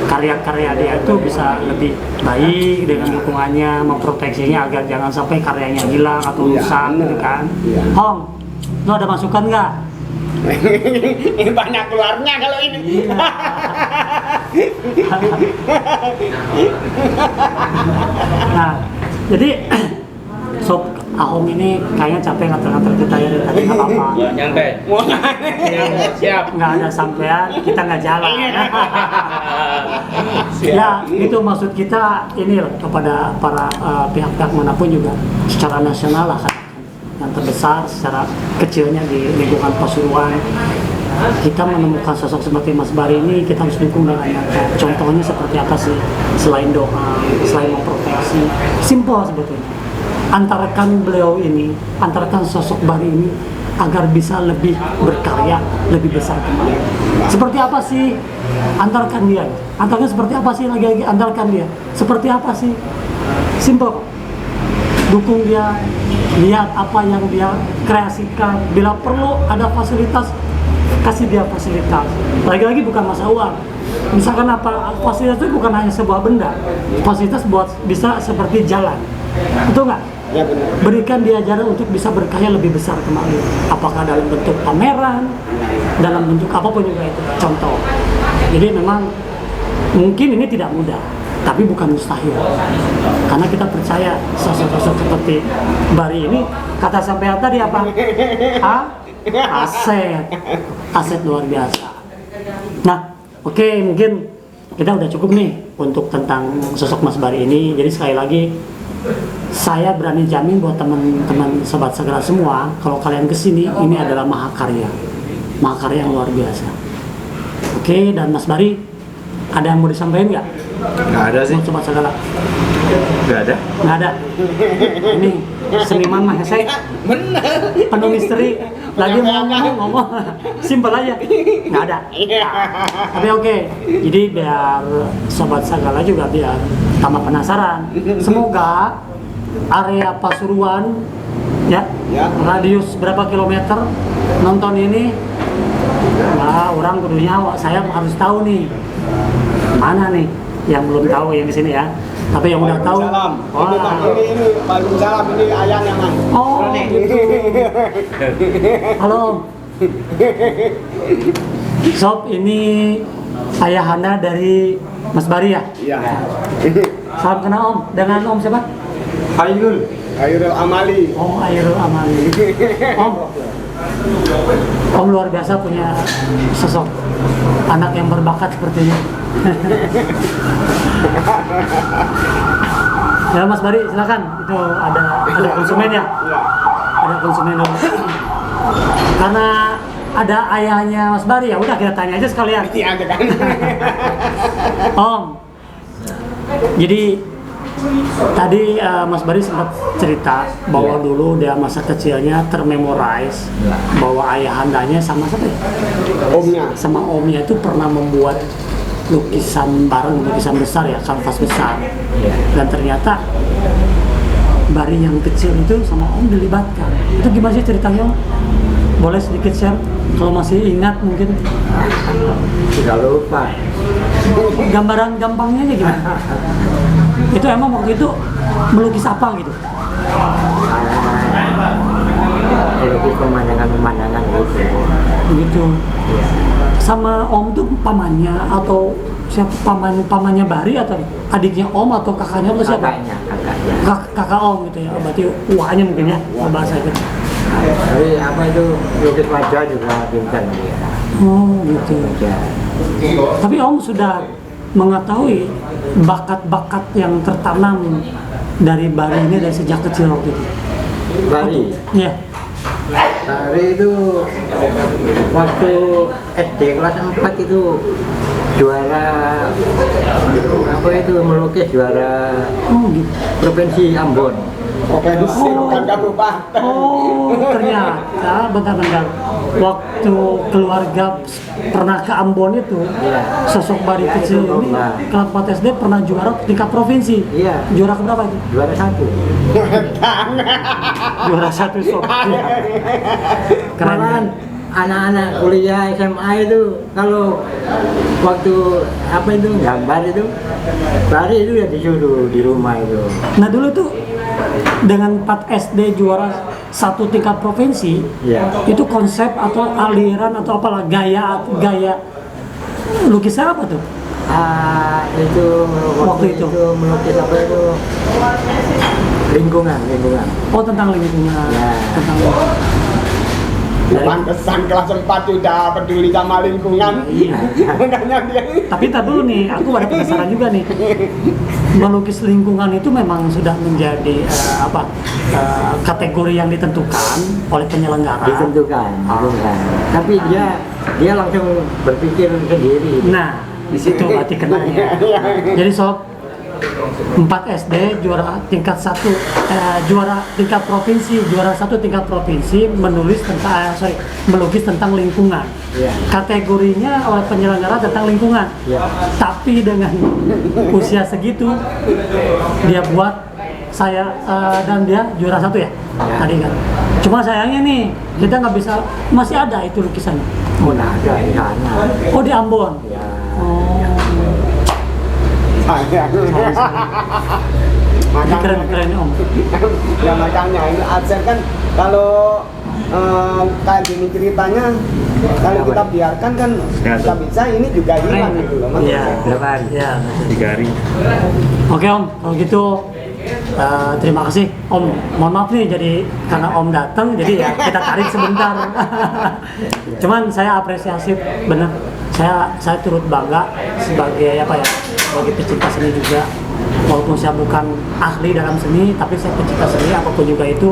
karya-karya dia itu bisa lebih baik dengan dukungannya, memproteksinya agar jangan sampai karyanya hilang atau Iya, rusak bener. gitu kan. Iya. Hong, lu ada masukan nggak? Ini banyak keluarnya kalau ini. Iya. Nah, jadi Sob Ahong ini kayaknya capek nganter-nganter kita ya dari tadi, nggak apa-apa. Nyantai. Siap. Nggak ada sampean, kita nggak jalan. Ya, itu maksud kita ini loh, kepada para pihak-pihak manapun juga secara nasional lah kan. Yang terbesar secara kecilnya di lingkungan Pasuruan, kita menemukan sosok seperti Mas Bari ini, kita harus dukung dengan nyata. Contohnya seperti apa sih? Selain doa, selain memproteksi, simpel sebetulnya. Antarkan beliau ini, antarkan sosok Bari ini agar bisa lebih berkarya, lebih besar kembali. Seperti apa sih? Antarkan dia. Antarkan seperti apa sih? Lagi-lagi antarkan dia. Seperti apa sih? Simpel. Dukung dia, lihat apa yang dia kreasikan. Bila perlu ada fasilitas, kasih dia fasilitas. Lagi-lagi bukan masalah uang. Misalkan apa, fasilitas itu bukan hanya sebuah benda. Fasilitas buat bisa seperti jalan. Betul nggak? Ya benar. Berikan dia jalan untuk bisa berkarya lebih besar kembali. Apakah dalam bentuk pameran, dalam bentuk apapun juga itu. Contoh. Jadi memang mungkin ini tidak mudah, tapi bukan mustahil. Karena kita percaya sosok-sosok seperti Bari ini, kata sampean tadi apa? Aset luar biasa. Nah, oke, mungkin kita udah cukup nih untuk tentang sosok Mas Bari ini. Jadi sekali lagi, saya berani jamin buat teman-teman Sobat Sagala semua, kalau kalian kesini, ini adalah mahakarya yang luar biasa. Oke, dan Mas Bari, ada yang mau disampaikan nggak? Nggak ada sih. Buat Sobat Sagala? Nggak ada. Nggak ada. Ini seniman mah saya penuh misteri, lagi mau ngomong simpel aja, nggak ada. Tapi oke, jadi biar Sobat Sagala juga biar tambah penasaran. Semoga area Pasuruan ya, radius berapa kilometer nonton ini, nah orang kudunya saya harus tahu nih mana nih yang belum tahu yang di sini ya. Tapi yang udah tahu, Waalaikumsalam. wah. Ini Waalaikumsalam, ini ayahnya Mang. Oh, gitu. Halo. Sob, ini ayahanda dari Mas Bari ya? Iya. Salam kenal Om. Dengan Om siapa? Khairul Amali. Om Airul Amali. Om luar biasa punya sosok anak yang berbakat seperti ini. Ya Mas Bari, silakan. Itu ada konsumennya. Iya. Ada konsumen dulu. Karena ada ayahnya Mas Bari, ya udah kita tanya aja sekalian. Iya kan. Om, jadi tadi Mas Bari sempat cerita bahwa dulu dia masa kecilnya termemorize bahwa ayahandanya sama siapa ya? Omnya. Sama omnya itu pernah membuat lukisan bareng, lukisan besar ya, kanvas besar. Dan ternyata Bari yang kecil itu sama Om dilibatkan. Itu gimana sih ceritanya Om? boleh sedikit share kalau masih ingat mungkin Sudah lupa. gambaran gampangnya aja gimana? Itu emang waktu itu melukis apa gitu? Melukis pemandangan-pemandangan gitu. Gitu. Sama Om tuh pamannya atau siapa, pamannya Bari atau adiknya Om atau kakaknya atau siapa? Kakaknya. Kakak Om gitu ya. Berarti uaknya mungkin ya bahasa itu. Tapi apa itu lukis wajah juga pintar dia. Oh gitu. Ya. Tapi Om sudah mengetahui bakat-bakat yang tertanam dari Bari ini dari sejak kecil waktu itu. Bari. Iya. Bari itu waktu SD kelas 4 itu juara apa itu melukis juara Oh gitu. provinsi Ambon. Provinsi bukan kabupaten. Oh ternyata bentar-bentar waktu keluarga pernah ke Ambon itu sosok Bari kecil itu ini lomba. kelas 4 SD pernah juara tingkat provinsi. Iya. Juara keberapa itu? Juara 1. Juara 1 sob. Keren. Malahan anak-anak kuliah SMA itu kalau waktu apa itu gambar itu Bari itu ya disuruh di rumah itu. Nah dulu tuh dengan 4 SD juara 1 tingkat provinsi, Iya. itu konsep atau aliran atau apalah gaya lukisan apa tuh? Itu Waktu itu. melukis apa itu lingkungan. Oh tentang lingkungan, Ya. tentang Pantesan kelas 4 sudah peduli sama lingkungan. Makanya dia Tapi tak dulu nih, aku ada penasaran juga nih. Melukis lingkungan itu memang sudah menjadi kategori yang ditentukan oleh penyelenggara. Ditentukan. Tapi dia langsung berpikir sendiri. Nah, di situ berarti kenanya. Jadi sob, 4 SD juara tingkat 1 juara tingkat provinsi, juara 1 tingkat provinsi melukis tentang lingkungan. Iya. Kategorinya oleh penyelenggara tentang lingkungan. Iya. Tapi dengan usia segitu dia buat saya dan dia juara 1 ya tadi kan. Cuma sayangnya nih kita nggak bisa, masih ada itu lukisannya. Oh, nah, ada di sana. Oh di Ambon. Ya. Oh. sayang. Ini keren-keren Om. Ya makanya ini Adsen kan kalau kayak gini ceritanya kalau kita biarkan kan bisa ini juga hilang gitu loh. Mas. Iya. Berapa hari? Iya. 3 hari. Oke Om, kalau gitu terima kasih Om. Mohon maaf nih jadi karena Om datang jadi ya kita tarik sebentar. Cuman saya apresiasi bener. Saya turut bangga sebagai apa ya? Sebagai pecinta seni juga. Walaupun saya bukan ahli dalam seni, tapi saya pecinta seni apapun juga itu.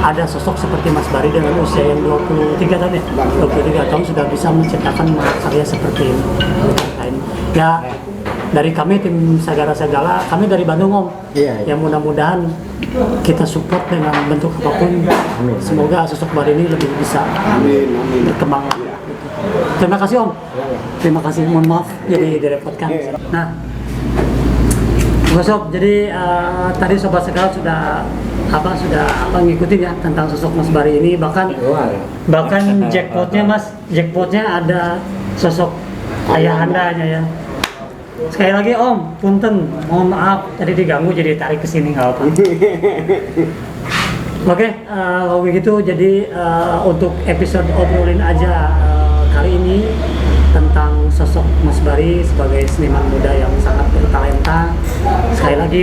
Ada sosok seperti Mas Bari dengan usia yang 23 tahun ya, 23 tahun sudah bisa menciptakan karya seperti ini. Ya, dari kami tim Sagara-Sagala, kami dari Bandung Om. Iya. Yang mudah-mudahan kita support dengan bentuk apapun. Amin. Semoga sosok Bari ini lebih bisa berkembang. Terima kasih Om. Terima kasih, mohon maaf jadi direpotkan. Nah, Sob, jadi tadi Sobat Segala sudah ngikutin ya tentang sosok Mas Bari ini, bahkan jackpotnya ada sosok ayahandanya ya. Sekali lagi Om, punten, mohon maaf tadi diganggu jadi tarik ke sini nggak apa. Oke, kalau begitu jadi untuk episode obrolin aja kali ini tentang sosok Mas Bari sebagai seniman muda yang sangat bertalenta. Sekali lagi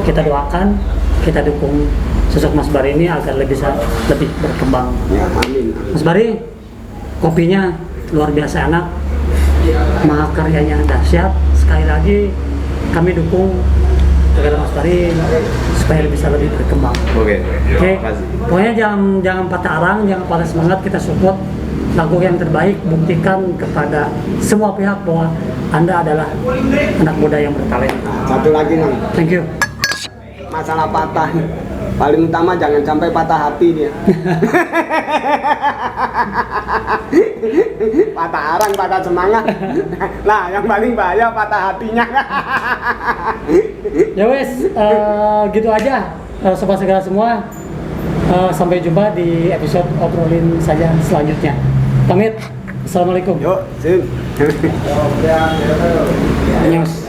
kita doakan, kita dukung sosok Mas Bari ini agar lebih berkembang. Ya, amin. Mas Bari, kopinya luar biasa enak, mahakaryanya dahsyat. Sekali lagi kami dukung agar Mas Bari supaya bisa lebih berkembang. Oke. Pokoknya jangan patah arang, jangan patah semangat, kita support lagu yang terbaik, buktikan kepada semua pihak bahwa Anda adalah anak muda yang bertalenta. Satu lagi nih, Thank you. masalah patah. Paling utama jangan sampai patah hati dia. Patah arang, patah semangat. Nah, yang paling bahaya patah hatinya. Ya wes, gitu aja Sobat Segala semua. Sampai jumpa di episode obrolin saja selanjutnya. Pamit. Assalamualaikum. Yuk, Sim. Annyeong.